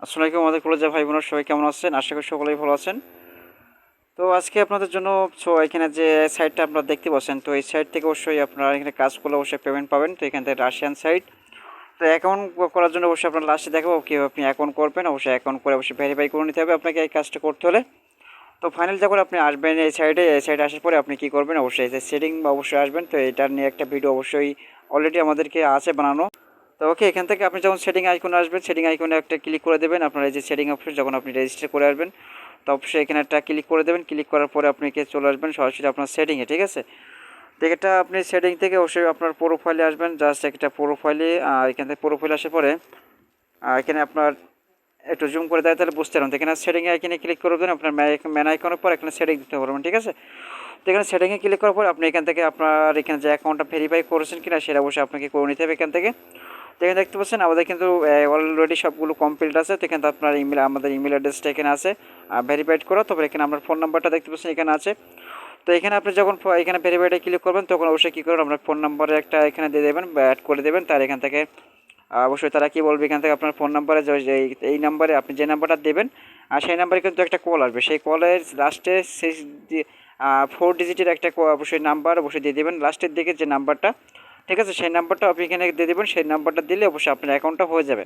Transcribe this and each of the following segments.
আসসালামু আলাইকুম আমাদের কলেজের ভাই বোনেরা সবাই কেমন আছেন? আশা করি সকলেই ভালো আছেন। তো আজকে আপনাদের জন্য এখানে যে সাইটটা আপনারা দেখতে পাচ্ছেন, তো এই সাইট থেকে অবশ্যই আপনারা এখানে কাজ করলে অবশ্যই পেমেন্ট পাবেন। তো এখান থেকে রাশিয়ান সাইট। তো অ্যাকাউন্ট করার জন্য অবশ্যই আপনার লাস্টে দেখাবো কীভাবে আপনি অ্যাকাউন্ট করবেন। অবশ্যই অ্যাকাউন্ট করে অবশ্যই ভেরিফাই করে নিতে হবে আপনাকে এই কাজটা করতে হলে। তো ফাইনাল যখন আপনি আসবেন এই সাইডে আসার পরে আপনি কী করবেন, অবশ্যই এই যে সেটিং অবশ্যই আসবেন। তো এটা নিয়ে একটা ভিডিও অবশ্যই অলরেডি আমাদেরকে আছে বানানো। তো ওকে, এখান থেকে আপনি যখন সেটিং আইকনে আসবেন, সেটিং আইকনে একটা ক্লিক করে দেবেন। আপনার এই যে সেটিং অপশন যখন আপনি রেজিস্টার করে আসবেন, তো অবশ্যই এখানে একটা ক্লিক করে দেবেন। ক্লিক করার পরে আপনি চলে আসবেন সরাসরি আপনার সেটিংয়ে, ঠিক আছে? তো এটা আপনি সেটিং থেকে অবশ্যই আপনার প্রোফাইলে আসবেন। জাস্ট একটা প্রোফাইলে এখান থেকে প্রোফাইলে আসার পরে এখানে আপনার একটু জুম করে দেয় তাহলে বুঝতে পারবেন। তো এখানে সেটিংয়ে এখানে ক্লিক করে দেবেন। আপনার ম্যান আইকনের পর এখানে সেটিং দিতে পারবেন, ঠিক আছে? তো এখানে সেটিংয়ে ক্লিক করার পর আপনি এখান থেকে আপনার এখানে যে অ্যাকাউন্টটা ভেরিফাই করেছেন কিনা সেটা অবশ্যই আপনাকে করে নিতে হবে এখান থেকে। তো এখানে দেখতে পাচ্ছেন আমাদের কিন্তু অলরেডি সবগুলো কমপ্লিট আছে। তো এখানে আপনার আমাদের ইমেল অ্যাড্রেসটা এখানে আছে ভেরিফাইড করা। তবে এখানে আপনার ফোন নাম্বারটা দেখতে পাচ্ছেন এখানে আছে। তো এখানে আপনি যখন এখানে ভেরিফাইডে ক্লিক করবেন তখন অবশ্যই কী করবেন, আপনার ফোন নাম্বারে একটা এখানে দিয়ে দেবেন বা অ্যাড করে দেবেন। তার এখান থেকে অবশ্যই তারা কী বলবে, এখান থেকে আপনার ফোন নাম্বারে এই নাম্বারে আপনি যে নাম্বারটা দেবেন আর সেই নাম্বারে কিন্তু একটা কল আসবে। সেই কলের লাস্টে সেই 4 ডিজিটের একটা অবশ্যই নাম্বার অবশ্যই দিয়ে দেবেন লাস্টের দিকে যে নাম্বারটা, ঠিক আছে? সেই নাম্বারটা আপনি এখানে দিয়ে দেবেন। সেই নাম্বারটা দিলে অবশ্যই আপনার অ্যাকাউন্টটা হয়ে যাবে।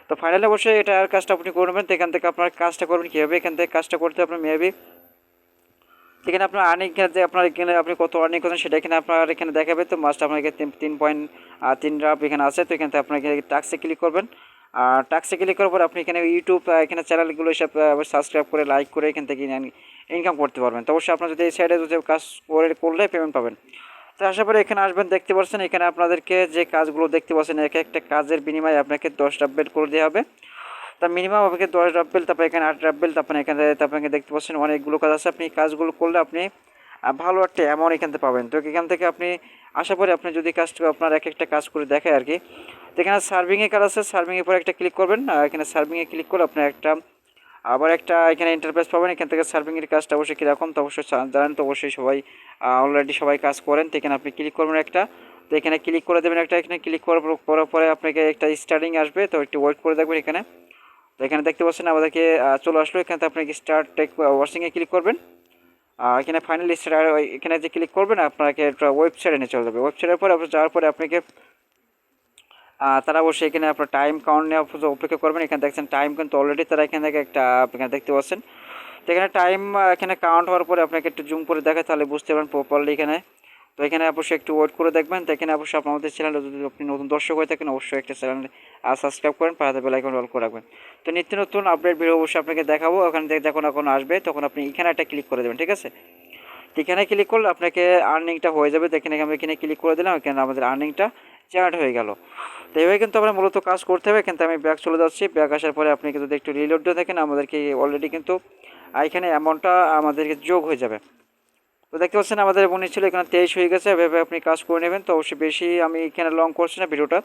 তো ফাইনালি অবশ্যই এটার কাজটা আপনি করবেন। তো এখান থেকে আপনার কাজটা করবেন কীভাবে, এখান থেকে কাজটা করতে আপনার মেবি এখানে আপনার আর্নিং যে আপনার এখানে আপনি কত আর্নিং করছেন সেটা এখানে আপনার এখানে দেখাবে। তো মাস্ট আপনাকে 3.3 রাপ এখানে আছে। তো এখান থেকে আপনার এখানে টাক্সে ক্লিক করবেন। আর টাক্সে ক্লিক করার পর আপনি এখানে ইউটিউব এখানে চ্যানেলগুলো সব সাবস্ক্রাইব করে লাইক করে এখান থেকে ইনকাম করতে পারবেন। তো অবশ্যই আপনার যদি এই সাইডে যদি কাজ করলে পেমেন্ট পাবেন। তো আসার পরে এখানে আসবেন, দেখতে পাচ্ছেন এখানে আপনাদেরকে যে কাজগুলো দেখতে পাচ্ছেন এক একটা কাজের বিনিময়ে আপনাকে 10 আপডেট করে দেওয়া হবে। তা মিনিমাম আপনাকে 10 রাব্বেল, তারপর এখানে 8 রাব্বেল, তারপরে এখানে আপনাকে দেখতে পাচ্ছেন অনেকগুলো কাজ আছে। আপনি কাজগুলো করলে আপনি ভালো একটা অ্যামাউন্ট এখান থেকে পাবেন। তো এখান থেকে আপনি আশা করি আপনি যদি কাজটা আপনার এক একটা কাজ করে দেখায় আর কি। তো এখানে সার্ভিংয়ে কাজ আছে, সার্ভিংয়ের পর একটা ক্লিক করবেন। এখানে সার্ভিংয়ে ক্লিক করে আপনি আবার একটা এখানে ইন্টারফেস পাবেন। এখান থেকে সার্ভিংয়ের কাজটা অবশ্যই কীরকম তো অবশ্যই জানেন। তো অবশ্যই সবাই অলরেডি সবাই কাজ করেন। তো এখানে আপনি ক্লিক করবেন একটা, তো এখানে ক্লিক করে দেবেন একটা, এখানে ক্লিক করার পরে আপনাকে একটা স্টার্টিং আসবে। তো একটু ওয়েট করে দেখবেন এখানে। তো এখানে দেখতে পাচ্ছেন আমাদেরকে চলে আসলো। এখানে আপনি স্টার্ট টেক ওয়াশিংয়ে ক্লিক করবেন। এখানে ফাইনালি এখানে যে ক্লিক করবেন আপনাকে একটা ওয়েবসাইটে নিয়ে চলে যাবে। ওয়েবসাইটের পরে আপনি যাওয়ার পরে আপনাকে তারা অবশ্যই এখানে আপনার টাইম কাউন্ট নিয়ে অপেক্ষা করবেন। এখানে দেখছেন টাইম কিন্তু অলরেডি তারা এখানে থেকে একটা এখানে দেখতে পাচ্ছেন। তো এখানে টাইম এখানে কাউন্ট হওয়ার পরে আপনাকে একটু জুম করে দেখায় তাহলে বুঝতে পারবেন প্রপারলি এখানে। তো এখানে অবশ্যই একটু ওয়েট করে দেখবেন। তো এখানে অবশ্যই আপনার আমাদের চ্যানেলে যদি আপনি নতুন দর্শক হয়ে থাকেন অবশ্যই একটা চ্যানেল সাবস্ক্রাইব করেন, পাশে বেল আইকন অল করে রাখবেন। তো নিত্য নতুন আপডেট ভিডিও অবশ্যই আপনাকে দেখাবো। ওখান থেকে যখন আসবে তখন আপনি এখানে একটা ক্লিক করে দেবেন, ঠিক আছে? এখানে ক্লিক করলে আপনাকে আর্নিংটা হয়ে যাবে। দেখেন আমরা এখানে ক্লিক করে দিলাম, এখানে আমাদের আর্নিংটা জেনারেট হয়ে গেল। তো এইভাবে কিন্তু আমরা মূলত কাজ করতে হবে। কিন্তু আমি ব্যাক চলে যাচ্ছি। ব্যাক আসার পরে আপনি যদি একটু রিলোড দিয়ে দেখেন আমাদেরকে অলরেডি কিন্তু এখানে অ্যামাউন্টটা আমাদেরকে যোগ হয়ে যাবে। তো দেখতে পাচ্ছেন আমাদের 19 ছিল, এখানে 23 হয়ে গেছে। এভাবে আপনি কাজ করে নেবেন। তো অবশ্যই বেশি আমি এখানে লং করছি না ভিডিওটা,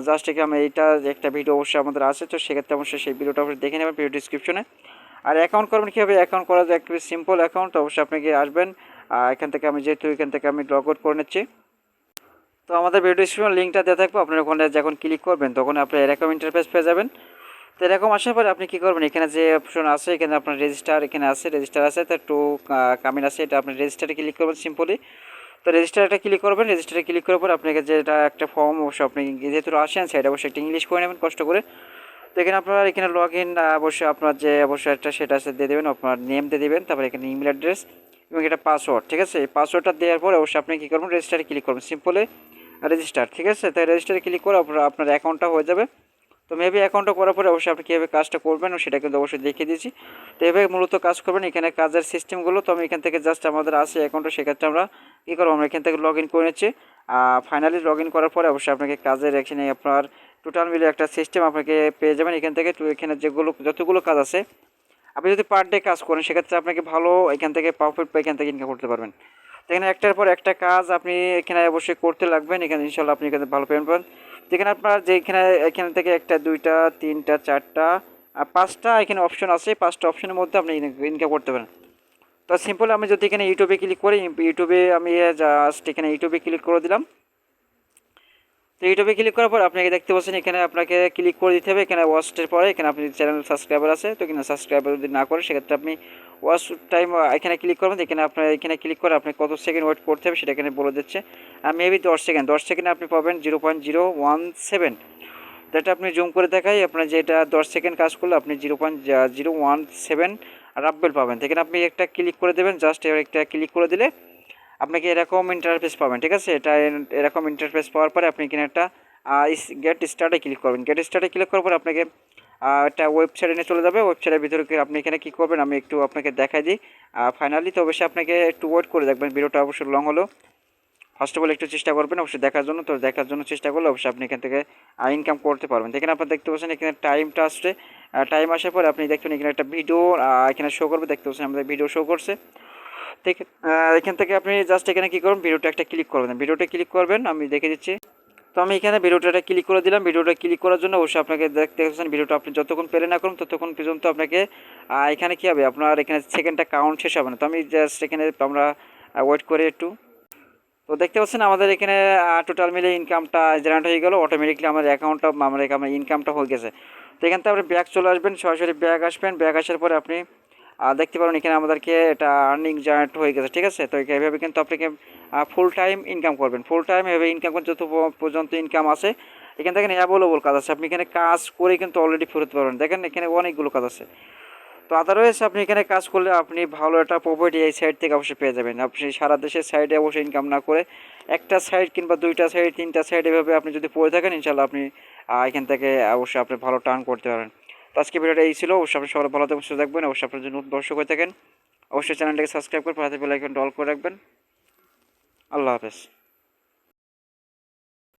জাস্ট এখানে এইটা একটা ভিডিও অবশ্যই আমাদের আছে। তো সেক্ষেত্রে অবশ্যই সেই ভিডিওটা আপনি দেখে নেবেন ভিডিও ডিসক্রিপশনে। আর অ্যাকাউন্ট করবেন কীভাবে, অ্যাকাউন্ট করা যায় একটু সিম্পল অ্যাকাউন্ট। তো অবশ্যই আপনাকে আসবেন এখান থেকে, আমি যেহেতু এখান থেকে আমি লগ আউট করে নিচ্ছি। তো আমাদের ভিডিও ডিসক্রিপশন লিঙ্কটা দেওয়া থাকবে, আপনার ওখানে যখন ক্লিক করবেন তখন আপনি এরকম ইন্টারফেস পেয়ে যাবেন। তো এরকম আসার পরে আপনি কী করবেন, এখানে যে অপশন আছে এখানে আপনার রেজিস্টার এখানে আছে, রেজিস্টার আছে তো একটু কামিন আছে, এটা আপনি রেজিস্টারে ক্লিক করবেন সিম্পলি। তো রেজিস্টারটা ক্লিক করবেন। রেজিস্টারে ক্লিক করার পর আপনাকে যেটা একটা ফর্ম অবশ্যই আপনি যেহেতু রাশিয়ান সাইড অবশ্যই একটা ইংলিশ করে নেবেন কষ্ট করে। তো এখানে আপনার এখানে লগ ইন অবশ্যই আপনার যে অবশ্যই একটা সেটা দিয়ে দেবেন, আপনার নেম দিয়ে দেবেন, তারপরে এখানে ইমেল অ্যাড্রেস এবং এটা পাসওয়ার্ড, ঠিক আছে? এই পাসওয়ার্ডটা দেওয়ার পরে অবশ্যই আপনি কী করবেন, রেজিস্টারে ক্লিক করবেন সিম্পলি রেজিস্টার, ঠিক আছে? তাই রেজিস্টারে ক্লিক করে আপনার অ্যাকাউন্টটা হয়ে যাবে। তো মেবি অ্যাকাউন্টটা করার পরে অবশ্যই আপনি কীভাবে কাজটা করবেন সেটা কিন্তু অবশ্যই দেখিয়ে দিয়েছি। তো এভাবে মূলত কাজ করবেন। এখানে কাজের সিস্টেমগুলো তো আমি এখান থেকে জাস্ট আমাদের আছে অ্যাকাউন্টে, সেক্ষেত্রে আমরা কী করবো, আমরা এখান থেকে লগ ইন করে নিচ্ছি। ফাইনালি লগ ইন করার পরে অবশ্যই আপনাকে কাজের এখানে আপনার টোটাল মিলে একটা সিস্টেম আপনাকে পেয়ে যাবেন এখান থেকে। তো এখানে যতগুলো কাজ আছে আপনি যদি পার ডে কাজ করেন সেক্ষেত্রে আপনাকে ভালো এখান থেকে প্রফিট এখান থেকে ইনকাম করতে পারবেন। তো এখানে একটার পর একটা কাজ আপনি এখানে অবশ্যই করতে লাগবেন। এখানে ইনশাল্লাহ আপনি এখানে ভালো পেমেন্ট পাবেন। যেখানে আপনার এখান থেকে একটা দুইটা তিনটা চারটা পাঁচটা এখানে অপশন আছে, পাঁচটা অপশনের মধ্যে আপনি ইনকাম করতে পারেন। তো সিম্পল আমি যদি এখানে ইউটিউবে ক্লিক করি, ইউটিউবে আমি জাস্ট এখানে ইউটিউবে ক্লিক করে দিলাম। তো ইউটিউবে ক্লিক করার পর আপনাকে দেখতে পাচ্ছেন এখানে আপনাকে ক্লিক করে দিতে হবে। এখানে ওয়াচের পরে এখানে আপনি চ্যানেল সাবস্ক্রাইবার আছে, তো এখানে সাবস্ক্রাইবার যদি না করেন সেক্ষেত্রে আপনি ওয়াচ টাইম এখানে ক্লিক করবেন। এখানে আপনার এখানে ক্লিক করে আপনি কত সেকেন্ড ওয়েট করতে হবে সেটা এখানে বলে দিচ্ছে। মেবি 10 সেকেন্ড, 10 সেকেন্ডে আপনি পাবেন 0.017। যেটা আপনি জুম করে দেখাই আপনার যেটা 10 সেকেন্ড কাজ করলে আপনি 0.017 রাব্বেল পাবেন। এখানে আপনি একটা ক্লিক করে দেবেন, জাস্ট একটা ক্লিক করে দিলে আপনাকে এরকম ইন্টারফেস পাবেন। ঠিক আছে, এটা এরকম ইন্টারফেস পাওয়ার পরে আপনি এখানে একটা গেট স্টার্টে ক্লিক করবেন। গেট স্টার্টে ক্লিক করার পর আপনাকে একটা ওয়েবসাইটে নিয়ে চলে যাবে। ওয়েবসাইটের ভিতরে আপনি এখানে কী করবেন আমি একটু আপনাকে দেখাই দিই। ফাইনালি তো অবশ্যই আপনাকে একটু ওয়েট করে দেখবেন, ভিডিওটা অবশ্যই লং হলো। ফার্স্ট অফ অল একটু চেষ্টা করবেন অবশ্যই দেখার জন্য। তো দেখার জন্য চেষ্টা করলে অবশ্যই আপনি এখান থেকে ইনকাম করতে পারবেন। এখানে আপনার দেখতে পাচ্ছেন এখানে টাইমটা আসছে। টাইম আসার পরে আপনি দেখবেন এখানে একটা ভিডিও এখানে শো করবে, দেখতে পাচ্ছেন আমাদের ভিডিও শো করছে। তো এখান থেকে আপনি জাস্ট এখানে কী করবেন, ভিডিওটা একটা ক্লিক করবেন, ভিডিওটা ক্লিক করবেন, আমি দেখে দিচ্ছি। তো আমি এখানে ভিডিওটা ক্লিক করে দিলাম। ভিডিওটা ক্লিক করার জন্য অবশ্যই আপনাকে দেখতে পাচ্ছেন ভিডিওটা আপনি যতক্ষণ প্লে না করুন ততক্ষণ পর্যন্ত আপনাকে এখানে কী হবে, আপনার এখানে সেকেন্ডটা কাউন্ট শেষ হবে না। তো আমি জাস্ট এখানে আমরা ওয়েট করে একটু। তো দেখতে পাচ্ছেন আমাদের এখানে টোটাল মিলে ইনকামটা জেনারেট হয়ে গেল অটোমেটিকলি, আমার অ্যাকাউন্টটা আমার ইনকামটা হয়ে গেছে। তো এখান থেকে আপনি ব্যাক চলে আসবেন, সরাসরি ব্যাক আসবেন। ব্যাক আসার পরে আপনি দেখতে পারেন এখানে আমাদেরকে এটা আর্নিং জেনারেট হয়ে গেছে। ঠিক আছে, তো এইভাবে কিন্তু আপনাকে ফুল টাইম ইনকাম করবেন। ফুল টাইম এভাবে ইনকাম করতে যত পর্যন্ত ইনকাম আছে এখান থেকে অ্যাভেলেবল কাজ আছে, আপনি এখানে কাজ করে কিন্তু অলরেডি ফেরত পারবেন। দেখেন এখানে অনেকগুলো কাজ আছে। তো আদারওয়াইজ আপনি এখানে কাজ করলে আপনি ভালো একটা প্রফিট এই সাইড থেকে অবশ্যই পেয়ে যাবেন। আপনি সারা দেশের সাইডে অবশ্যই ইনকাম না করে একটা সাইড কিংবা দুইটা সাইড তিনটা সাইড এভাবে আপনি যদি পড়ে থাকেন ইনশাল্লাহ আপনি এখান থেকে অবশ্যই আপনি ভালো টার্ন করতে পারেন। তো আজকে ভিডিওটা এই ছিল। অবশ্যই আপনি সবাই ভালো থাকবেন, সুস্থ থাকবেন। অবশ্যই আপনার জন্য দর্শক হয়ে থাকেন অবশ্যই চ্যানেলটাকে সাবস্ক্রাইব করে পাশে বেল আইকনটা অল করে রাখবেন। আল্লাহ হাফেজ।